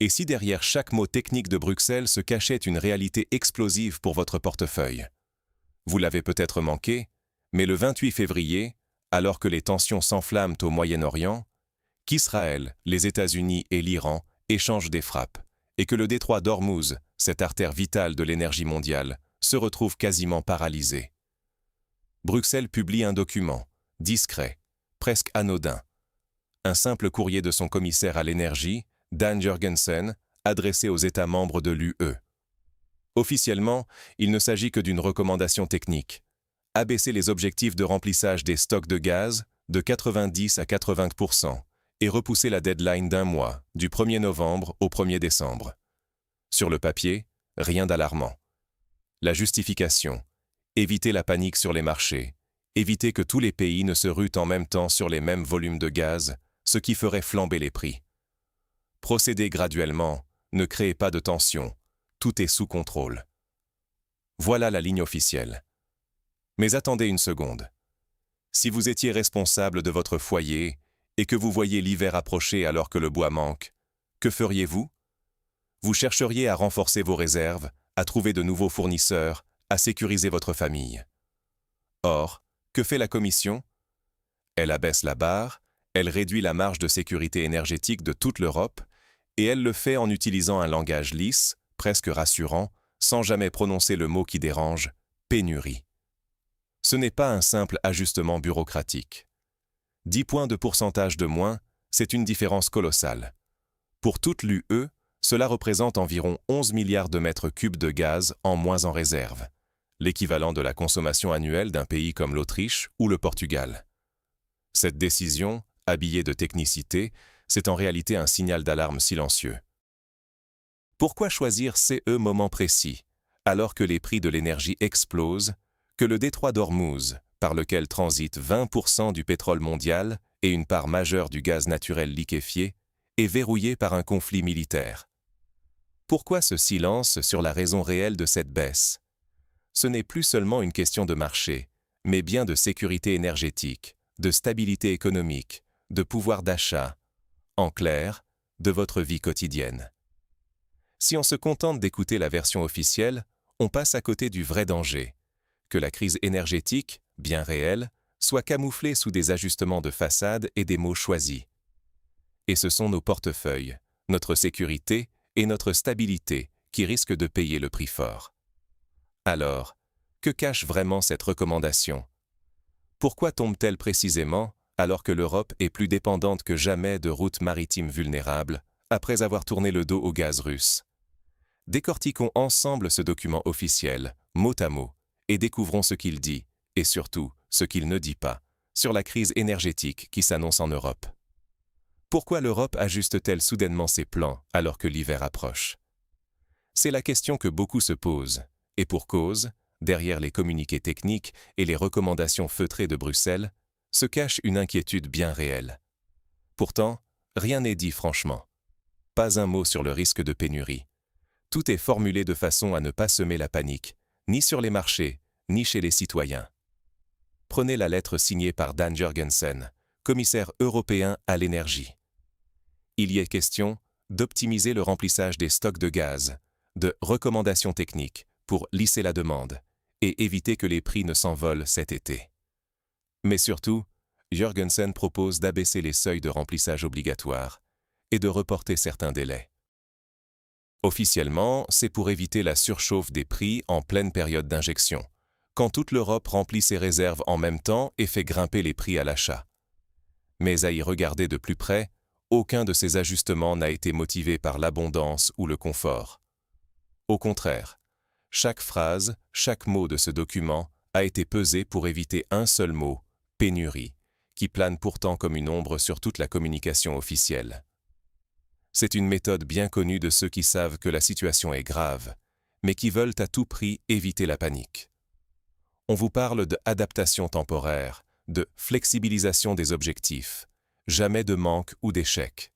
Et si derrière chaque mot technique de Bruxelles se cachait une réalité explosive pour votre portefeuille? Vous l'avez peut-être manqué, mais le 28 février, alors que les tensions s'enflamment au Moyen-Orient, qu'Israël, les États-Unis et l'Iran échangent des frappes, et que le détroit d'Ormuz, cette artère vitale de l'énergie mondiale, se retrouve quasiment paralysé. Bruxelles publie un document, discret, presque anodin. Un simple courrier de son commissaire à l'énergie, Dan Jørgensen, adressé aux États membres de l'UE. Officiellement, il ne s'agit que d'une recommandation technique. Abaisser les objectifs de remplissage des stocks de gaz de 90 à 80% et repousser la deadline d'un mois, du 1er novembre au 1er décembre. Sur le papier, rien d'alarmant. La justification: éviter la panique sur les marchés, éviter que tous les pays ne se ruent en même temps sur les mêmes volumes de gaz, ce qui ferait flamber les prix. Procédez graduellement, ne créez pas de tension, tout est sous contrôle. Voilà la ligne officielle. Mais attendez une seconde. Si vous étiez responsable de votre foyer et que vous voyez l'hiver approcher alors que le bois manque, que feriez-vous? Vous chercheriez à renforcer vos réserves, à trouver de nouveaux fournisseurs, à sécuriser votre famille. Or, que fait la Commission? Elle abaisse la barre, elle réduit la marge de sécurité énergétique de toute l'Europe, et elle le fait en utilisant un langage lisse, presque rassurant, sans jamais prononcer le mot qui dérange, pénurie. Ce n'est pas un simple ajustement bureaucratique. 10 points de pourcentage de moins, c'est une différence colossale. Pour toute l'UE, cela représente environ 11 milliards de mètres cubes de gaz en moins en réserve, l'équivalent de la consommation annuelle d'un pays comme l'Autriche ou le Portugal. Cette décision, habillée de technicité, c'est en réalité un signal d'alarme silencieux. Pourquoi choisir ces moments précis, alors que les prix de l'énergie explosent, que le détroit d'Ormuz, par lequel transite 20% du pétrole mondial et une part majeure du gaz naturel liquéfié, est verrouillé par un conflit militaire? Pourquoi ce silence sur la raison réelle de cette baisse? Ce n'est plus seulement une question de marché, mais bien de sécurité énergétique, de stabilité économique, de pouvoir d'achat, en clair, de votre vie quotidienne. Si on se contente d'écouter la version officielle, on passe à côté du vrai danger: que la crise énergétique, bien réelle, soit camouflée sous des ajustements de façade et des mots choisis. Et ce sont nos portefeuilles, notre sécurité et notre stabilité qui risquent de payer le prix fort. Alors, que cache vraiment cette recommandation? Pourquoi tombe-t-elle précisément alors que l'Europe est plus dépendante que jamais de routes maritimes vulnérables, après avoir tourné le dos au gaz russe? Décortiquons ensemble ce document officiel, mot à mot, et découvrons ce qu'il dit, et surtout ce qu'il ne dit pas, sur la crise énergétique qui s'annonce en Europe. Pourquoi l'Europe ajuste-t-elle soudainement ses plans alors que l'hiver approche? C'est la question que beaucoup se posent, et pour cause, derrière les communiqués techniques et les recommandations feutrées de Bruxelles, se cache une inquiétude bien réelle. Pourtant, rien n'est dit franchement. Pas un mot sur le risque de pénurie. Tout est formulé de façon à ne pas semer la panique, ni sur les marchés, ni chez les citoyens. Prenez la lettre signée par Dan Jørgensen, commissaire européen à l'énergie. Il y est question d'optimiser le remplissage des stocks de gaz, de recommandations techniques pour lisser la demande et éviter que les prix ne s'envolent cet été. Mais surtout, Jørgensen propose d'abaisser les seuils de remplissage obligatoires et de reporter certains délais. Officiellement, c'est pour éviter la surchauffe des prix en pleine période d'injection, quand toute l'Europe remplit ses réserves en même temps et fait grimper les prix à l'achat. Mais à y regarder de plus près, aucun de ces ajustements n'a été motivé par l'abondance ou le confort. Au contraire, chaque phrase, chaque mot de ce document a été pesé pour éviter un seul mot, pénurie, qui plane pourtant comme une ombre sur toute la communication officielle. C'est une méthode bien connue de ceux qui savent que la situation est grave, mais qui veulent à tout prix éviter la panique. On vous parle d'adaptation temporaire, de flexibilisation des objectifs, jamais de manque ou d'échec.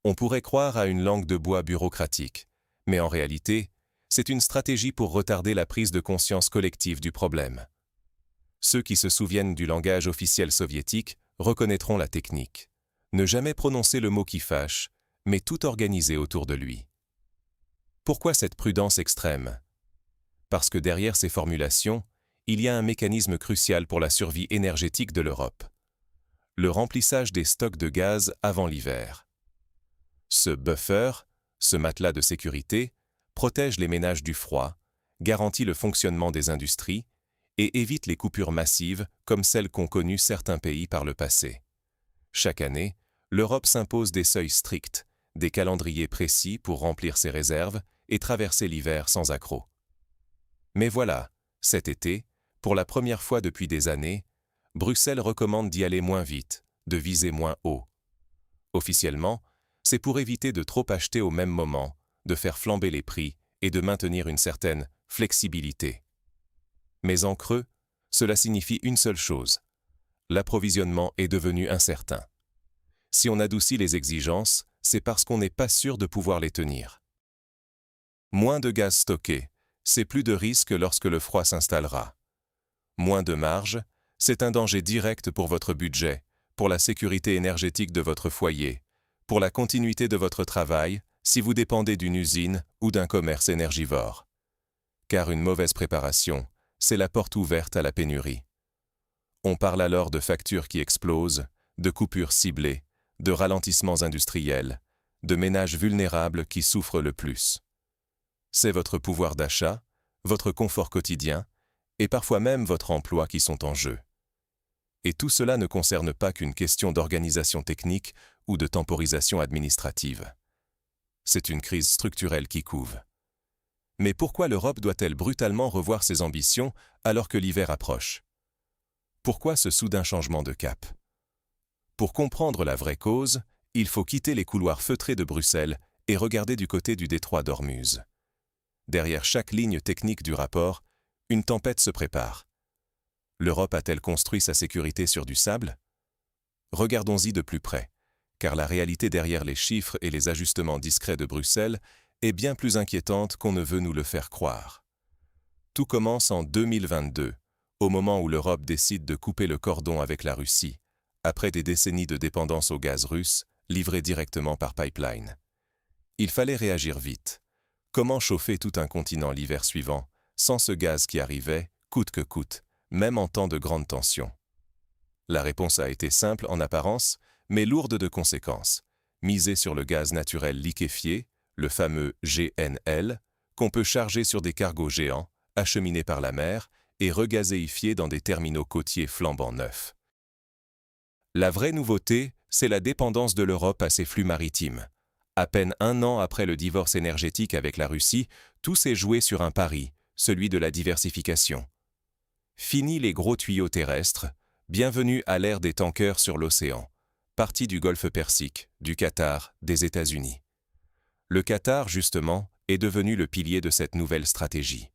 On pourrait croire à une langue de bois bureaucratique, mais en réalité, c'est une stratégie pour retarder la prise de conscience collective du problème. Ceux qui se souviennent du langage officiel soviétique reconnaîtront la technique. Ne jamais prononcer le mot qui fâche, mais tout organisé autour de lui. Pourquoi cette prudence extrême? Parce que derrière ces formulations, il y a un mécanisme crucial pour la survie énergétique de l'Europe. Le remplissage des stocks de gaz avant l'hiver. Ce buffer, ce matelas de sécurité, protège les ménages du froid, garantit le fonctionnement des industries et évite les coupures massives comme celles qu'ont connues certains pays par le passé. Chaque année, l'Europe s'impose des seuils stricts, des calendriers précis pour remplir ses réserves et traverser l'hiver sans accroc. Mais voilà, cet été, pour la première fois depuis des années, Bruxelles recommande d'y aller moins vite, de viser moins haut. Officiellement, c'est pour éviter de trop acheter au même moment, de faire flamber les prix et de maintenir une certaine flexibilité. Mais en creux, cela signifie une seule chose. L'approvisionnement est devenu incertain. Si on adoucit les exigences, c'est parce qu'on n'est pas sûr de pouvoir les tenir. Moins de gaz stocké, c'est plus de risque lorsque le froid s'installera. Moins de marge, c'est un danger direct pour votre budget, pour la sécurité énergétique de votre foyer, pour la continuité de votre travail, si vous dépendez d'une usine ou d'un commerce énergivore. Car une mauvaise préparation, c'est la porte ouverte à la pénurie. On parle alors de factures qui explosent, de coupures ciblées, de ralentissements industriels, de ménages vulnérables qui souffrent le plus. C'est votre pouvoir d'achat, votre confort quotidien, et parfois même votre emploi qui sont en jeu. Et tout cela ne concerne pas qu'une question d'organisation technique ou de temporisation administrative. C'est une crise structurelle qui couve. Mais pourquoi l'Europe doit-elle brutalement revoir ses ambitions alors que l'hiver approche? Pourquoi ce soudain changement de cap? Pour comprendre la vraie cause, il faut quitter les couloirs feutrés de Bruxelles et regarder du côté du détroit d'Ormuz. Derrière chaque ligne technique du rapport, une tempête se prépare. L'Europe a-t-elle construit sa sécurité sur du sable? Regardons-y de plus près, car la réalité derrière les chiffres et les ajustements discrets de Bruxelles est bien plus inquiétante qu'on ne veut nous le faire croire. Tout commence en 2022, au moment où l'Europe décide de couper le cordon avec la Russie, après des décennies de dépendance au gaz russe, livré directement par pipeline. Il fallait réagir vite. Comment chauffer tout un continent l'hiver suivant, sans ce gaz qui arrivait, coûte que coûte, même en temps de grande tension? La réponse a été simple en apparence, mais lourde de conséquences. Miser sur le gaz naturel liquéfié, le fameux GNL, qu'on peut charger sur des cargos géants, acheminés par la mer et regazéifiés dans des terminaux côtiers flambant neufs. La vraie nouveauté, c'est la dépendance de l'Europe à ses flux maritimes. À peine un an après le divorce énergétique avec la Russie, tout s'est joué sur un pari, celui de la diversification. Fini les gros tuyaux terrestres, bienvenue à l'ère des tankers sur l'océan, partis du Golfe Persique, du Qatar, des États-Unis. Le Qatar, justement, est devenu le pilier de cette nouvelle stratégie.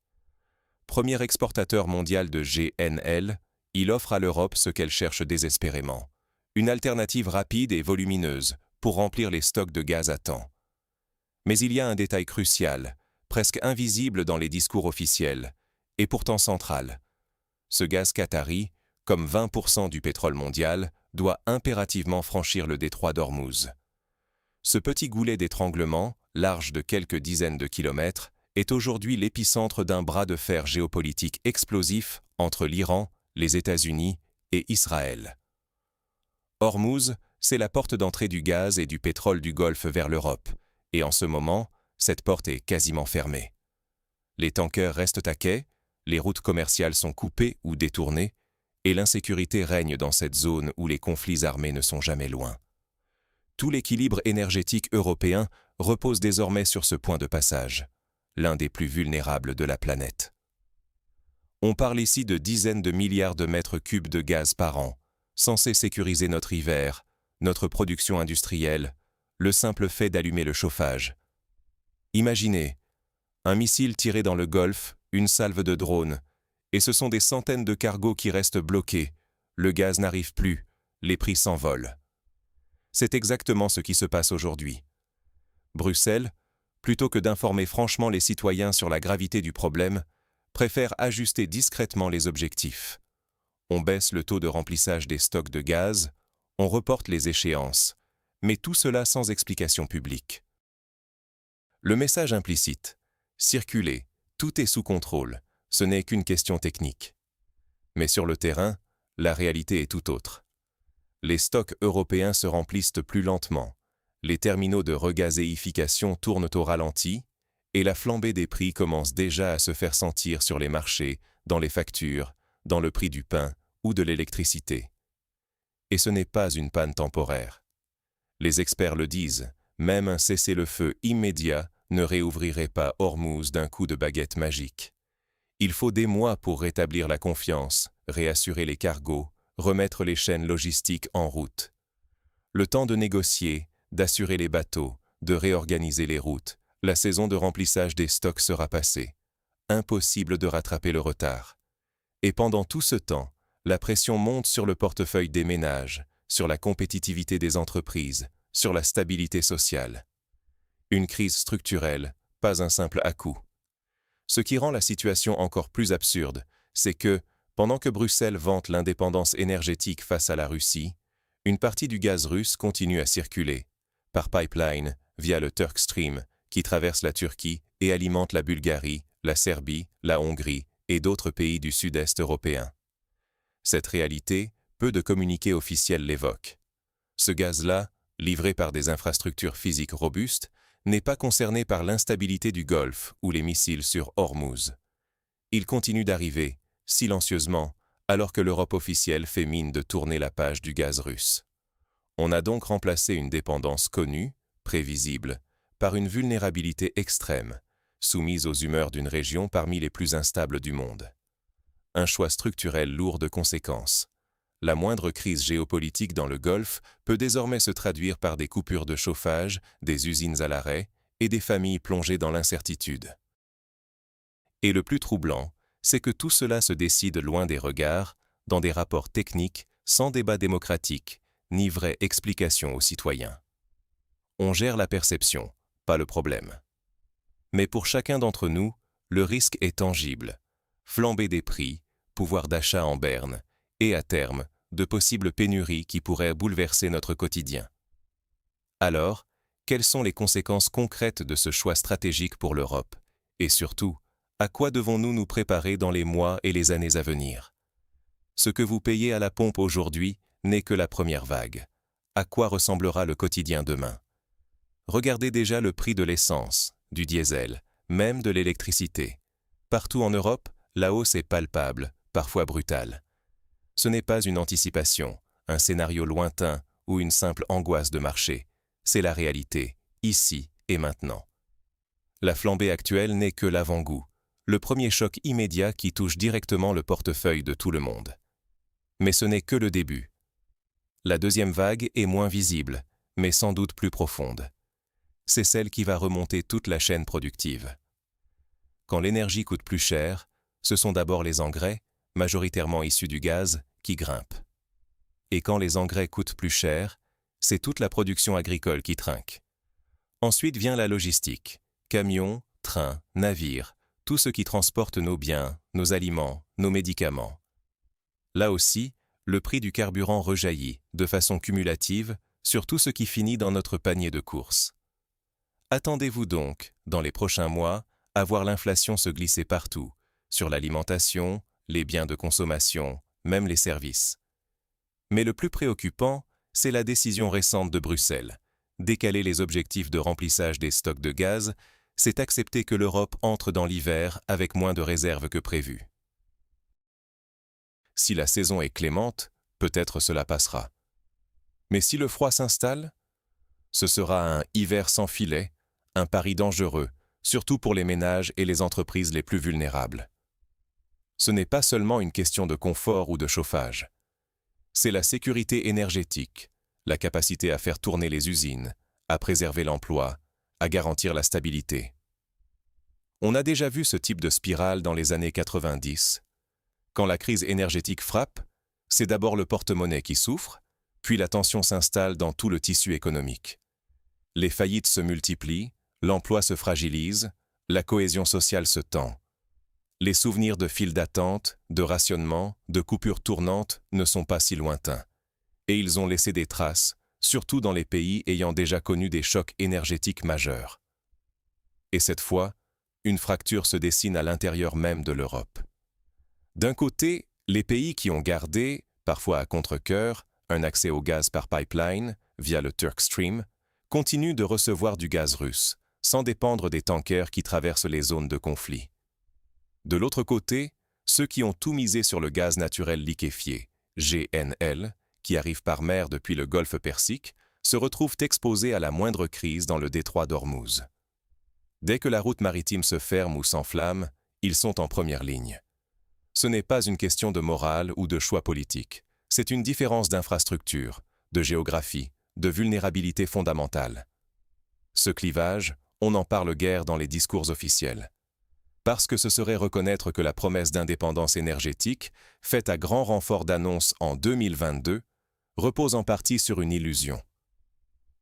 Premier exportateur mondial de GNL, il offre à l'Europe ce qu'elle cherche désespérément, une alternative rapide et volumineuse pour remplir les stocks de gaz à temps. Mais il y a un détail crucial, presque invisible dans les discours officiels, et pourtant central. Ce gaz qatari, comme 20% du pétrole mondial, doit impérativement franchir le détroit d'Ormuz. Ce petit goulet d'étranglement, large de quelques dizaines de kilomètres, est aujourd'hui l'épicentre d'un bras de fer géopolitique explosif entre l'Iran, les États-Unis et Israël. Ormuz, c'est la porte d'entrée du gaz et du pétrole du Golfe vers l'Europe, et en ce moment, cette porte est quasiment fermée. Les tankers restent à quai, les routes commerciales sont coupées ou détournées, et l'insécurité règne dans cette zone où les conflits armés ne sont jamais loin. Tout l'équilibre énergétique européen repose désormais sur ce point de passage, l'un des plus vulnérables de la planète. On parle ici de dizaines de milliards de mètres cubes de gaz par an, censés sécuriser notre hiver, notre production industrielle, le simple fait d'allumer le chauffage. Imaginez, un missile tiré dans le Golfe, une salve de drones, et ce sont des centaines de cargos qui restent bloqués, le gaz n'arrive plus, les prix s'envolent. C'est exactement ce qui se passe aujourd'hui. Bruxelles, plutôt que d'informer franchement les citoyens sur la gravité du problème, préfère ajuster discrètement les objectifs. On baisse le taux de remplissage des stocks de gaz, on reporte les échéances, mais tout cela sans explication publique. Le message implicite « Circulez, tout est sous contrôle », ce n'est qu'une question technique. Mais sur le terrain, la réalité est tout autre. Les stocks européens se remplissent plus lentement, les terminaux de regazéification tournent au ralenti, et la flambée des prix commence déjà à se faire sentir sur les marchés, dans les factures, dans le prix du pain ou de l'électricité. Et ce n'est pas une panne temporaire. Les experts le disent, même un cessez-le-feu immédiat ne réouvrirait pas Hormuz d'un coup de baguette magique. Il faut des mois pour rétablir la confiance, réassurer les cargos, remettre les chaînes logistiques en route. Le temps de négocier, d'assurer les bateaux, de réorganiser les routes, la saison de remplissage des stocks sera passée. Impossible de rattraper le retard. Et pendant tout ce temps, la pression monte sur le portefeuille des ménages, sur la compétitivité des entreprises, sur la stabilité sociale. Une crise structurelle, pas un simple à-coup. Ce qui rend la situation encore plus absurde, c'est que, pendant que Bruxelles vante l'indépendance énergétique face à la Russie, une partie du gaz russe continue à circuler, par pipeline, via le Turk Stream, qui traverse la Turquie et alimente la Bulgarie, la Serbie, la Hongrie et d'autres pays du sud-est européen. Cette réalité, peu de communiqués officiels l'évoquent. Ce gaz-là, livré par des infrastructures physiques robustes, n'est pas concerné par l'instabilité du Golfe ou les missiles sur Hormuz. Il continue d'arriver, silencieusement, alors que l'Europe officielle fait mine de tourner la page du gaz russe. On a donc remplacé une dépendance connue, prévisible, par une vulnérabilité extrême, soumise aux humeurs d'une région parmi les plus instables du monde. Un choix structurel lourd de conséquences. La moindre crise géopolitique dans le Golfe peut désormais se traduire par des coupures de chauffage, des usines à l'arrêt et des familles plongées dans l'incertitude. Et le plus troublant, c'est que tout cela se décide loin des regards, dans des rapports techniques, sans débat démocratique, ni vraie explication aux citoyens. On gère la perception, pas le problème. Mais pour chacun d'entre nous, le risque est tangible. Flambée des prix, pouvoir d'achat en berne, et à terme, de possibles pénuries qui pourraient bouleverser notre quotidien. Alors, quelles sont les conséquences concrètes de ce choix stratégique pour l'Europe? Et surtout, à quoi devons-nous nous préparer dans les mois et les années à venir? Ce que vous payez à la pompe aujourd'hui n'est que la première vague. À quoi ressemblera le quotidien demain? Regardez déjà le prix de l'essence, du diesel, même de l'électricité. Partout en Europe, la hausse est palpable, parfois brutale. Ce n'est pas une anticipation, un scénario lointain ou une simple angoisse de marché. C'est la réalité, ici et maintenant. La flambée actuelle n'est que l'avant-goût, le premier choc immédiat qui touche directement le portefeuille de tout le monde. Mais ce n'est que le début. La deuxième vague est moins visible, mais sans doute plus profonde. C'est celle qui va remonter toute la chaîne productive. Quand l'énergie coûte plus cher, ce sont d'abord les engrais, majoritairement issus du gaz, qui grimpent. Et quand les engrais coûtent plus cher, c'est toute la production agricole qui trinque. Ensuite vient la logistique, camions, trains, navires, tout ce qui transporte nos biens, nos aliments, nos médicaments. Là aussi, le prix du carburant rejaillit, de façon cumulative, sur tout ce qui finit dans notre panier de courses. Attendez-vous donc, dans les prochains mois, à voir l'inflation se glisser partout, sur l'alimentation, les biens de consommation, même les services. Mais le plus préoccupant, c'est la décision récente de Bruxelles. Décaler les objectifs de remplissage des stocks de gaz, c'est accepter que l'Europe entre dans l'hiver avec moins de réserves que prévu. Si la saison est clémente, peut-être cela passera. Mais si le froid s'installe, ce sera un hiver sans filet, un pari dangereux, surtout pour les ménages et les entreprises les plus vulnérables. Ce n'est pas seulement une question de confort ou de chauffage. C'est la sécurité énergétique, la capacité à faire tourner les usines, à préserver l'emploi, à garantir la stabilité. On a déjà vu ce type de spirale dans les années 90. Quand la crise énergétique frappe, c'est d'abord le porte-monnaie qui souffre, puis la tension s'installe dans tout le tissu économique. Les faillites se multiplient, l'emploi se fragilise, la cohésion sociale se tend. Les souvenirs de files d'attente, de rationnement, de coupures tournantes ne sont pas si lointains. Et ils ont laissé des traces, surtout dans les pays ayant déjà connu des chocs énergétiques majeurs. Et cette fois, une fracture se dessine à l'intérieur même de l'Europe. D'un côté, les pays qui ont gardé, parfois à contre-cœur, un accès au gaz par pipeline, via le Turk Stream, continuent de recevoir du gaz russe, sans dépendre des tankers qui traversent les zones de conflit. De l'autre côté, ceux qui ont tout misé sur le gaz naturel liquéfié, GNL, qui arrive par mer depuis le golfe Persique, se retrouvent exposés à la moindre crise dans le détroit d'Ormuz. Dès que la route maritime se ferme ou s'enflamme, ils sont en première ligne. Ce n'est pas une question de morale ou de choix politique, c'est une différence d'infrastructure, de géographie, de vulnérabilité fondamentale. Ce clivage, on n'en parle guère dans les discours officiels. Parce que ce serait reconnaître que la promesse d'indépendance énergétique, faite à grand renfort d'annonces en 2022, repose en partie sur une illusion.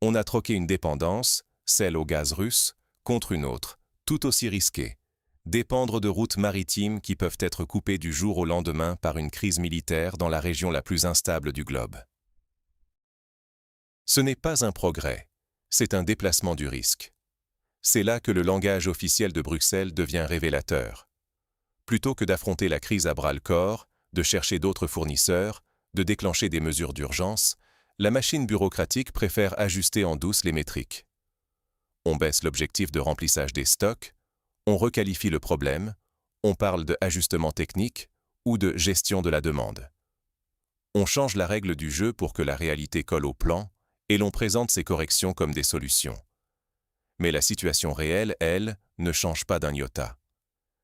On a troqué une dépendance, celle au gaz russe, contre une autre, tout aussi risquée, dépendre de routes maritimes qui peuvent être coupées du jour au lendemain par une crise militaire dans la région la plus instable du globe. Ce n'est pas un progrès, c'est un déplacement du risque. C'est là que le langage officiel de Bruxelles devient révélateur. Plutôt que d'affronter la crise à bras-le-corps, de chercher d'autres fournisseurs, de déclencher des mesures d'urgence, la machine bureaucratique préfère ajuster en douce les métriques. On baisse l'objectif de remplissage des stocks, on requalifie le problème, on parle de ajustement technique ou de gestion de la demande. On change la règle du jeu pour que la réalité colle au plan et l'on présente ces corrections comme des solutions. Mais la situation réelle, elle, ne change pas d'un iota.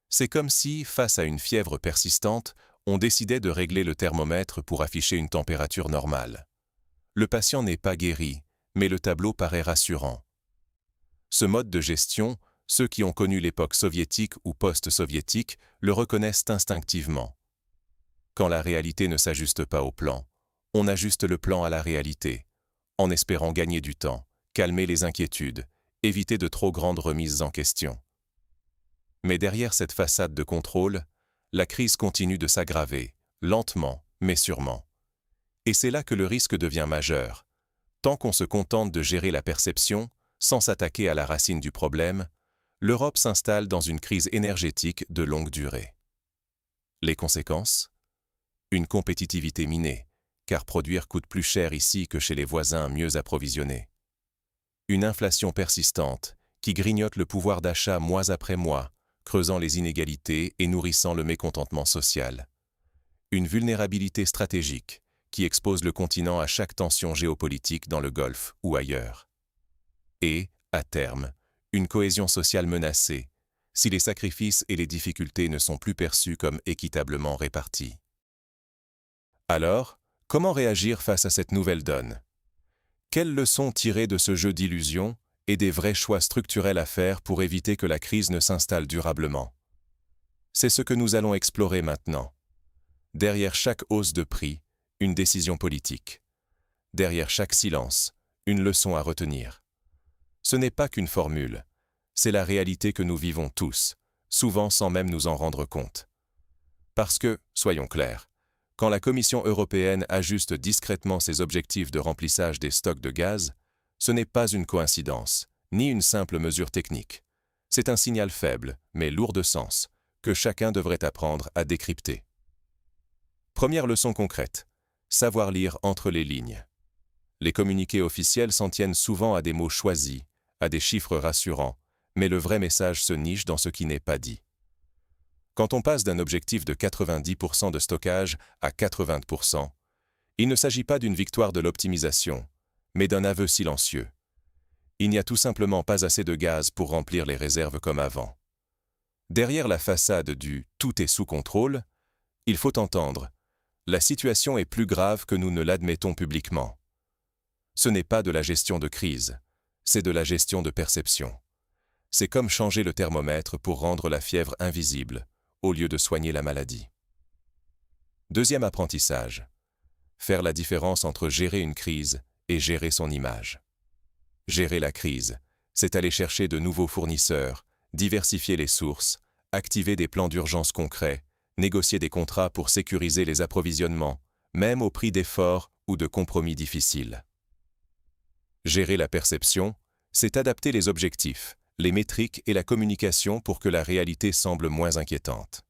C'est comme si, face à une fièvre persistante, on décidait de régler le thermomètre pour afficher une température normale. Le patient n'est pas guéri, mais le tableau paraît rassurant. Ce mode de gestion, ceux qui ont connu l'époque soviétique ou post-soviétique le reconnaissent instinctivement. Quand la réalité ne s'ajuste pas au plan, on ajuste le plan à la réalité, en espérant gagner du temps, calmer les inquiétudes, éviter de trop grandes remises en question. Mais derrière cette façade de contrôle, la crise continue de s'aggraver, lentement, mais sûrement. Et c'est là que le risque devient majeur. Tant qu'on se contente de gérer la perception, sans s'attaquer à la racine du problème, l'Europe s'installe dans une crise énergétique de longue durée. Les conséquences ? Une compétitivité minée, car produire coûte plus cher ici que chez les voisins mieux approvisionnés. Une inflation persistante, qui grignote le pouvoir d'achat mois après mois, creusant les inégalités et nourrissant le mécontentement social. Une vulnérabilité stratégique, qui expose le continent à chaque tension géopolitique dans le Golfe ou ailleurs. Et, à terme, une cohésion sociale menacée, si les sacrifices et les difficultés ne sont plus perçus comme équitablement répartis. Alors, comment réagir face à cette nouvelle donne ? Quelles leçons tirer de ce jeu d'illusions et des vrais choix structurels à faire pour éviter que la crise ne s'installe durablement ? C'est ce que nous allons explorer maintenant. Derrière chaque hausse de prix, une décision politique. Derrière chaque silence, une leçon à retenir. Ce n'est pas qu'une formule, c'est la réalité que nous vivons tous, souvent sans même nous en rendre compte. Parce que, soyons clairs, quand la Commission européenne ajuste discrètement ses objectifs de remplissage des stocks de gaz, ce n'est pas une coïncidence, ni une simple mesure technique. C'est un signal faible, mais lourd de sens, que chacun devrait apprendre à décrypter. Première leçon concrète, savoir lire entre les lignes. Les communiqués officiels s'en tiennent souvent à des mots choisis, à des chiffres rassurants, mais le vrai message se niche dans ce qui n'est pas dit. Quand on passe d'un objectif de 90% de stockage à 80%, il ne s'agit pas d'une victoire de l'optimisation, mais d'un aveu silencieux. Il n'y a tout simplement pas assez de gaz pour remplir les réserves comme avant. Derrière la façade du « tout est sous contrôle », il faut entendre « la situation est plus grave que nous ne l'admettons publiquement ». Ce n'est pas de la gestion de crise, c'est de la gestion de perception. C'est comme changer le thermomètre pour rendre la fièvre invisible, au lieu de soigner la maladie. Deuxième apprentissage. Faire la différence entre gérer une crise et gérer son image. Gérer la crise, c'est aller chercher de nouveaux fournisseurs, diversifier les sources, activer des plans d'urgence concrets, négocier des contrats pour sécuriser les approvisionnements, même au prix d'efforts ou de compromis difficiles. Gérer la perception, c'est adapter les objectifs, les métriques et la communication pour que la réalité semble moins inquiétante.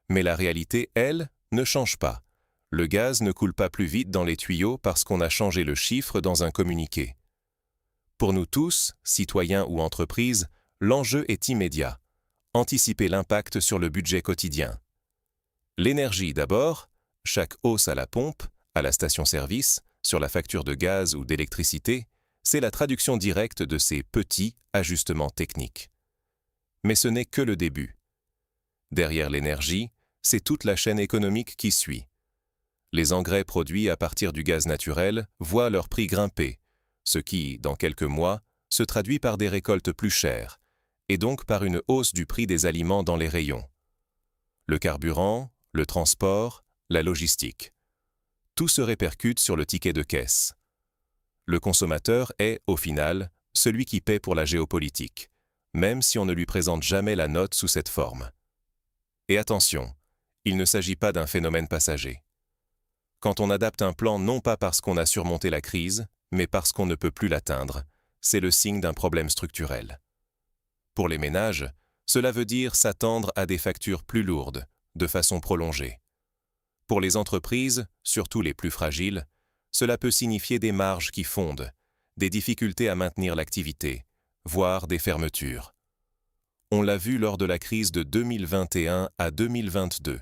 Mais la réalité, elle, ne change pas. Le gaz ne coule pas plus vite dans les tuyaux parce qu'on a changé le chiffre dans un communiqué. Pour nous tous, citoyens ou entreprises, l'enjeu est immédiat. Anticiper l'impact sur le budget quotidien. L'énergie d'abord, chaque hausse à la pompe, à la station-service, sur la facture de gaz ou d'électricité, c'est la traduction directe de ces petits ajustements techniques. Mais ce n'est que le début. Derrière l'énergie, c'est toute la chaîne économique qui suit. Les engrais produits à partir du gaz naturel voient leur prix grimper, ce qui, dans quelques mois, se traduit par des récoltes plus chères, et donc par une hausse du prix des aliments dans les rayons. Le carburant, le transport, la logistique. Tout se répercute sur le ticket de caisse. Le consommateur est, au final, celui qui paie pour la géopolitique, même si on ne lui présente jamais la note sous cette forme. Et attention, il ne s'agit pas d'un phénomène passager. Quand on adapte un plan non pas parce qu'on a surmonté la crise, mais parce qu'on ne peut plus l'atteindre, c'est le signe d'un problème structurel. Pour les ménages, cela veut dire s'attendre à des factures plus lourdes, de façon prolongée. Pour les entreprises, surtout les plus fragiles, cela peut signifier des marges qui fondent, des difficultés à maintenir l'activité, voire des fermetures. On l'a vu lors de la crise de 2021 à 2022.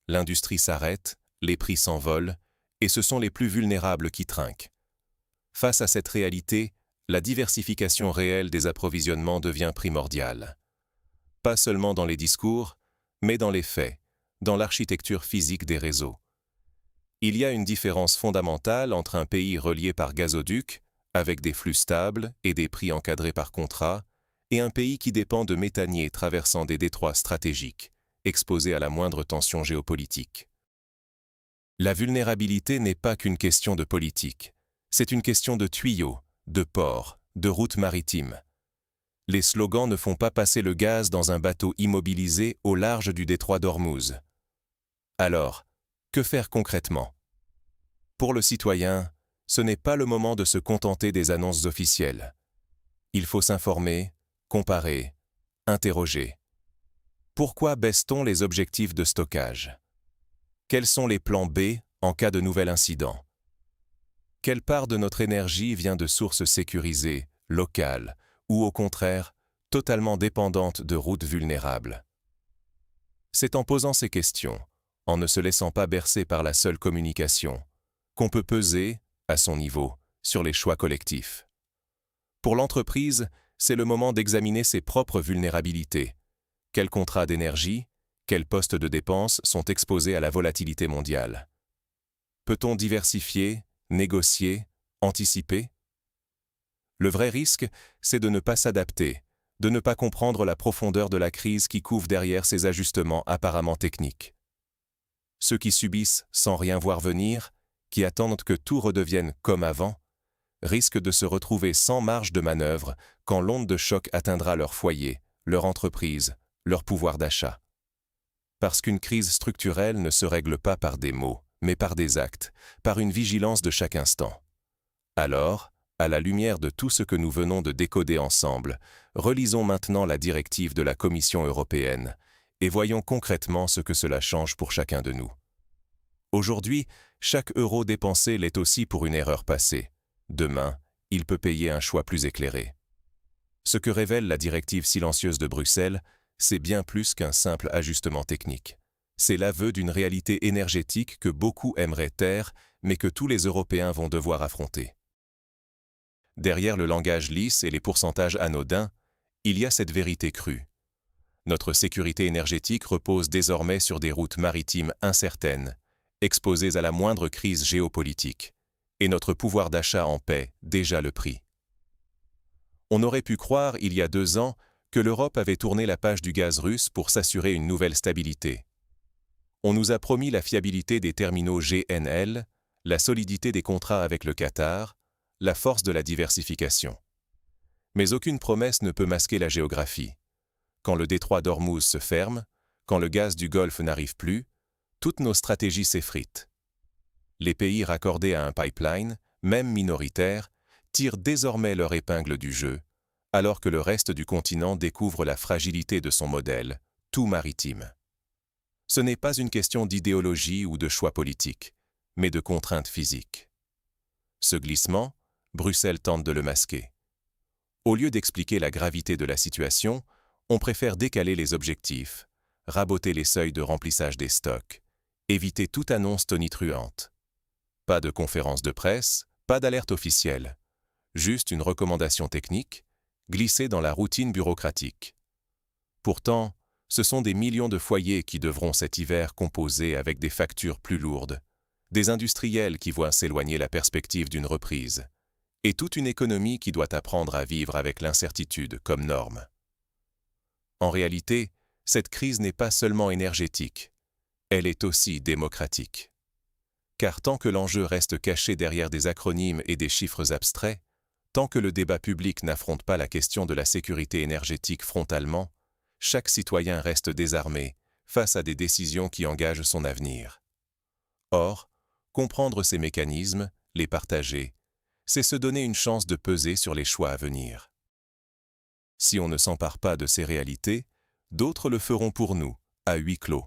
L'industrie s'arrête, les prix s'envolent, et ce sont les plus vulnérables qui trinquent. Face à cette réalité, la diversification réelle des approvisionnements devient primordiale. Pas seulement dans les discours, mais dans les faits, dans l'architecture physique des réseaux. Il y a une différence fondamentale entre un pays relié par gazoduc, avec des flux stables et des prix encadrés par contrat, et un pays qui dépend de méthaniers traversant des détroits stratégiques, exposés à la moindre tension géopolitique. La vulnérabilité n'est pas qu'une question de politique, c'est une question de tuyaux, de ports, de routes maritimes. Les slogans ne font pas passer le gaz dans un bateau immobilisé au large du détroit d'Ormuz. Alors, que faire concrètement? Pour le citoyen, ce n'est pas le moment de se contenter des annonces officielles. Il faut s'informer, comparer, interroger. Pourquoi baisse-t-on les objectifs de stockage? Quels sont les plans B en cas de nouvel incident? Quelle part de notre énergie vient de sources sécurisées, locales, ou au contraire, totalement dépendantes de routes vulnérables? C'est en posant ces questions, en ne se laissant pas bercer par la seule communication, qu'on peut peser, à son niveau, sur les choix collectifs. Pour l'entreprise, c'est le moment d'examiner ses propres vulnérabilités. Quels contrats d'énergie, quels postes de dépenses sont exposés à la volatilité mondiale? Peut-on diversifier, négocier, anticiper? Le vrai risque, c'est de ne pas s'adapter, de ne pas comprendre la profondeur de la crise qui couvre derrière ces ajustements apparemment techniques. Ceux qui subissent sans rien voir venir, qui attendent que tout redevienne comme avant, risquent de se retrouver sans marge de manœuvre quand l'onde de choc atteindra leur foyer, leur entreprise, leur pouvoir d'achat. Parce qu'une crise structurelle ne se règle pas par des mots, mais par des actes, par une vigilance de chaque instant. Alors, à la lumière de tout ce que nous venons de décoder ensemble, relisons maintenant la directive de la Commission européenne et voyons concrètement ce que cela change pour chacun de nous. Aujourd'hui, chaque euro dépensé l'est aussi pour une erreur passée. Demain, il peut payer un choix plus éclairé. Ce que révèle la directive silencieuse de Bruxelles, c'est bien plus qu'un simple ajustement technique. C'est l'aveu d'une réalité énergétique que beaucoup aimeraient taire, mais que tous les Européens vont devoir affronter. Derrière le langage lisse et les pourcentages anodins, il y a cette vérité crue. Notre sécurité énergétique repose désormais sur des routes maritimes incertaines, exposées à la moindre crise géopolitique, et notre pouvoir d'achat en paie déjà le prix. On aurait pu croire, il y a 2 ans, que l'Europe avait tourné la page du gaz russe pour s'assurer une nouvelle stabilité. On nous a promis la fiabilité des terminaux GNL, la solidité des contrats avec le Qatar, la force de la diversification. Mais aucune promesse ne peut masquer la géographie. Quand le détroit d'Ormuz se ferme, quand le gaz du Golfe n'arrive plus, toutes nos stratégies s'effritent. Les pays raccordés à un pipeline, même minoritaire, tirent désormais leur épingle du jeu, alors que le reste du continent découvre la fragilité de son modèle, tout maritime. Ce n'est pas une question d'idéologie ou de choix politique, mais de contraintes physiques. Ce glissement, Bruxelles tente de le masquer. Au lieu d'expliquer la gravité de la situation, on préfère décaler les objectifs, raboter les seuils de remplissage des stocks, éviter toute annonce tonitruante. Pas de conférence de presse, pas d'alerte officielle, juste une recommandation technique, glissée dans la routine bureaucratique. Pourtant, ce sont des millions de foyers qui devront cet hiver composer avec des factures plus lourdes, des industriels qui voient s'éloigner la perspective d'une reprise, et toute une économie qui doit apprendre à vivre avec l'incertitude comme norme. En réalité, cette crise n'est pas seulement énergétique, elle est aussi démocratique. Car tant que l'enjeu reste caché derrière des acronymes et des chiffres abstraits, tant que le débat public n'affronte pas la question de la sécurité énergétique frontalement, chaque citoyen reste désarmé face à des décisions qui engagent son avenir. Or, comprendre ces mécanismes, les partager, c'est se donner une chance de peser sur les choix à venir. Si on ne s'empare pas de ces réalités, d'autres le feront pour nous, à huis clos,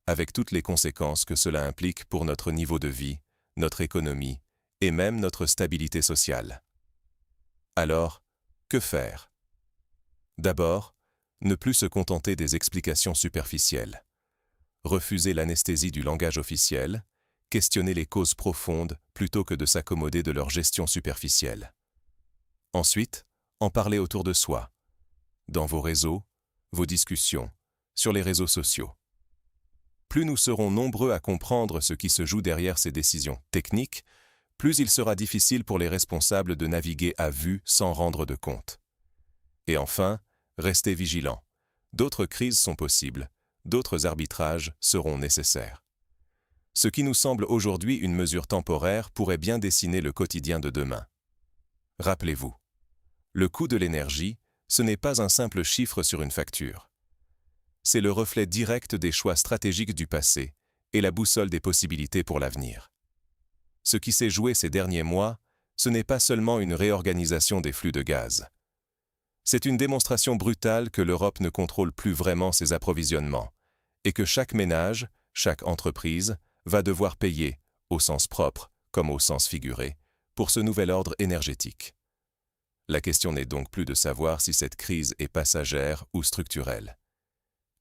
avec toutes les conséquences que cela implique pour notre niveau de vie, notre économie et même notre stabilité sociale. Alors, que faire? D'abord, ne plus se contenter des explications superficielles. Refuser l'anesthésie du langage officiel, questionner les causes profondes plutôt que de s'accommoder de leur gestion superficielle. Ensuite, en parler autour de soi, dans vos réseaux, vos discussions, sur les réseaux sociaux. Plus nous serons nombreux à comprendre ce qui se joue derrière ces décisions techniques, plus il sera difficile pour les responsables de naviguer à vue sans rendre de compte. Et enfin, restez vigilants. D'autres crises sont possibles, d'autres arbitrages seront nécessaires. Ce qui nous semble aujourd'hui une mesure temporaire pourrait bien dessiner le quotidien de demain. Rappelez-vous, le coût de l'énergie, ce n'est pas un simple chiffre sur une facture. C'est le reflet direct des choix stratégiques du passé et la boussole des possibilités pour l'avenir. Ce qui s'est joué ces derniers mois, ce n'est pas seulement une réorganisation des flux de gaz. C'est une démonstration brutale que l'Europe ne contrôle plus vraiment ses approvisionnements et que chaque ménage, chaque entreprise, va devoir payer, au sens propre comme au sens figuré, pour ce nouvel ordre énergétique. La question n'est donc plus de savoir si cette crise est passagère ou structurelle.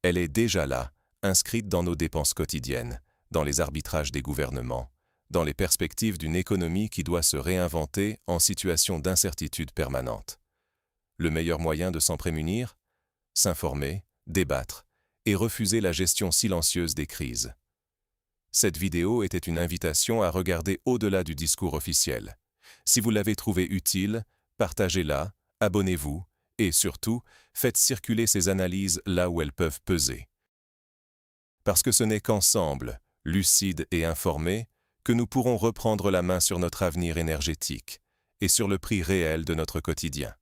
Elle est déjà là, inscrite dans nos dépenses quotidiennes, dans les arbitrages des gouvernements, dans les perspectives d'une économie qui doit se réinventer en situation d'incertitude permanente. Le meilleur moyen de s'en prémunir? S'informer, débattre et refuser la gestion silencieuse des crises. Cette vidéo était une invitation à regarder au-delà du discours officiel. Si vous l'avez trouvée utile, partagez-la, abonnez-vous et surtout, faites circuler ces analyses là où elles peuvent peser. Parce que ce n'est qu'ensemble, lucides et informés, que nous pourrons reprendre la main sur notre avenir énergétique et sur le prix réel de notre quotidien.